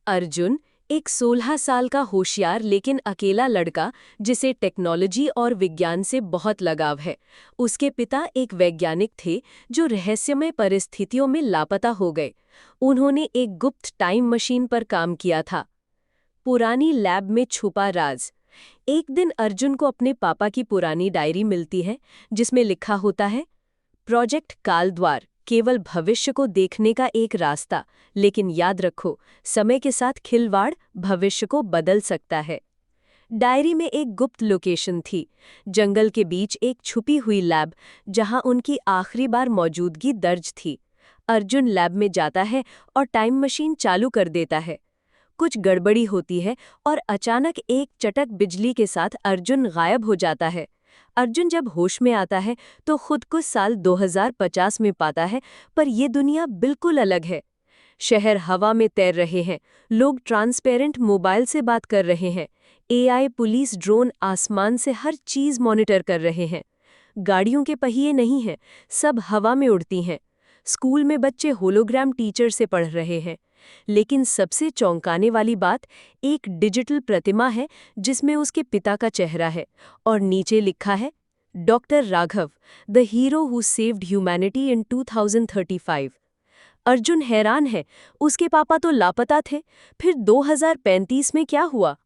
अर्जुन एक 16 साल का होशियार लेकिन अकेला लड़का जिसे टेक्नोलॉजी और विज्ञान से बहुत लगाव है। उसके पिता एक वैज्ञानिक थे जो रहस्यमय परिस्थितियों में लापता हो गए। उन्होंने एक गुप्त टाइम मशीन पर काम किया था। पुरानी लैब में छुपा राज। एक दिन अर्जुन को अपने पापा की पुरानी डायरी मिलती है जिसमें लिखा होता है, प्रोजेक्ट कालद्वार केवल भविष्य को देखने का एक रास्ता, लेकिन याद रखो समय के साथ खिलवाड़ भविष्य को बदल सकता है। डायरी में एक गुप्त लोकेशन थी, जंगल के बीच एक छुपी हुई लैब जहां उनकी आखिरी बार मौजूदगी दर्ज थी। अर्जुन लैब में जाता है और टाइम मशीन चालू कर देता है। कुछ गड़बड़ी होती है और अचानक एक चटक बिजली के साथ अर्जुन गायब हो जाता है। अर्जुन जब होश में आता है तो खुद को साल 2050 में पाता है, पर यह दुनिया बिल्कुल अलग है। शहर हवा में तैर रहे हैं, लोग ट्रांसपेरेंट मोबाइल से बात कर रहे हैं, एआई पुलिस ड्रोन आसमान से हर चीज मॉनिटर कर रहे हैं। गाड़ियों के पहिए नहीं हैं, सब हवा में उड़ती हैं। स्कूल में बच्चे होलोग्राम टीचर से पढ़ रहे हैं। लेकिन सबसे चौंकाने वाली बात, एक डिजिटल प्रतिमा है जिसमें उसके पिता का चेहरा है और नीचे लिखा है, doctor Raghav, the hero who saved humanity in 2035। Arjun हैरान है, उसके पापा तो लापता थे, फिर 2035 में क्या हुआ?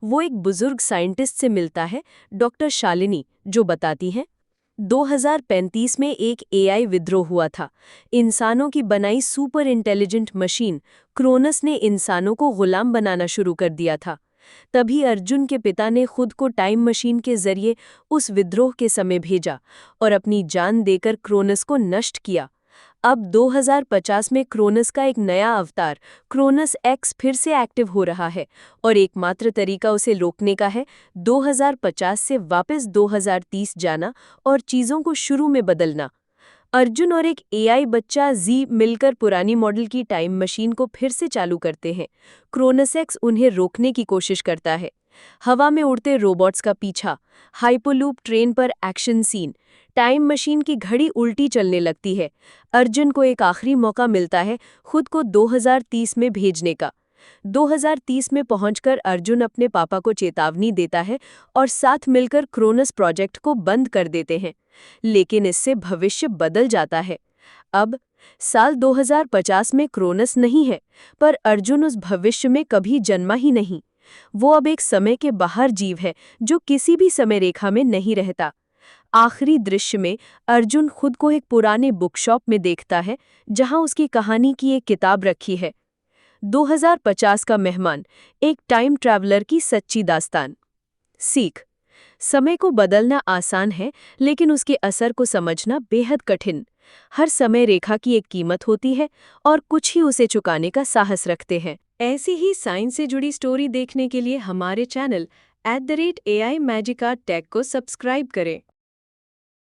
वो एक बुजुर्ग साइंटिस्ट से मिलता है, डॉक्टर शालिनी, जो बताती हैं 2035 में एक एआई विद्रोह हुआ था। इंसानों की बनाई सुपर इंटेलिजेंट मशीन क्रोनस ने इंसानों को गुलाम बनाना शुरू कर दिया था। तभी अर्जुन के पिता ने खुद को टाइम मशीन के जरिए उस विद्रोह के समय भेजा और अपनी जान देकर क्रोनस को नष्ट किया। अब 2050 में क्रोनस का एक नया अवतार, क्रोनस एक्स, फिर से एक्टिव हो रहा है और एकमात्र तरीका उसे रोकने का है 2050 से वापस 2030 जाना और चीज़ों को शुरू में बदलना। अर्जुन और एक एआई बच्चा जी मिलकर पुरानी मॉडल की टाइम मशीन को फिर से चालू करते हैं। क्रोनस एक्स उन्हें रोकने की कोशिश करता है। हवा में उड़ते रोबोट्स का पीछा, हाइपरलूप ट्रेन पर एक्शन सीन, टाइम मशीन की घड़ी उल्टी चलने लगती है। अर्जुन को एक आखिरी मौका मिलता है खुद को 2030 में भेजने का। 2030 में पहुंचकर अर्जुन अपने पापा को चेतावनी देता है और साथ मिलकर क्रोनस प्रोजेक्ट को बंद कर देते हैं। लेकिन इससे भविष्य बदल जाता है। अब साल 2050 में क्रोनस नहीं है, पर अर्जुन उस भविष्य में कभी जन्मा ही नहीं। वो अब एक समय के बाहर जीव है जो किसी भी समय रेखा में नहीं रहता। आखिरी दृश्य में अर्जुन खुद को एक पुराने बुकशॉप में देखता है जहां उसकी कहानी की एक किताब रखी है, 2050 का मेहमान, एक टाइम ट्रैवलर की सच्ची दास्तान। सीख: समय को बदलना आसान है, लेकिन उसके असर को समझना बेहद कठिन। हर समय रेखा की एक कीमत होती है और कुछ ही उसे चुकाने का साहस रखते हैं। ऐसी ही साइंस से जुड़ी स्टोरी देखने के लिए हमारे चैनल @AIMagicArtTech को सब्सक्राइब करें।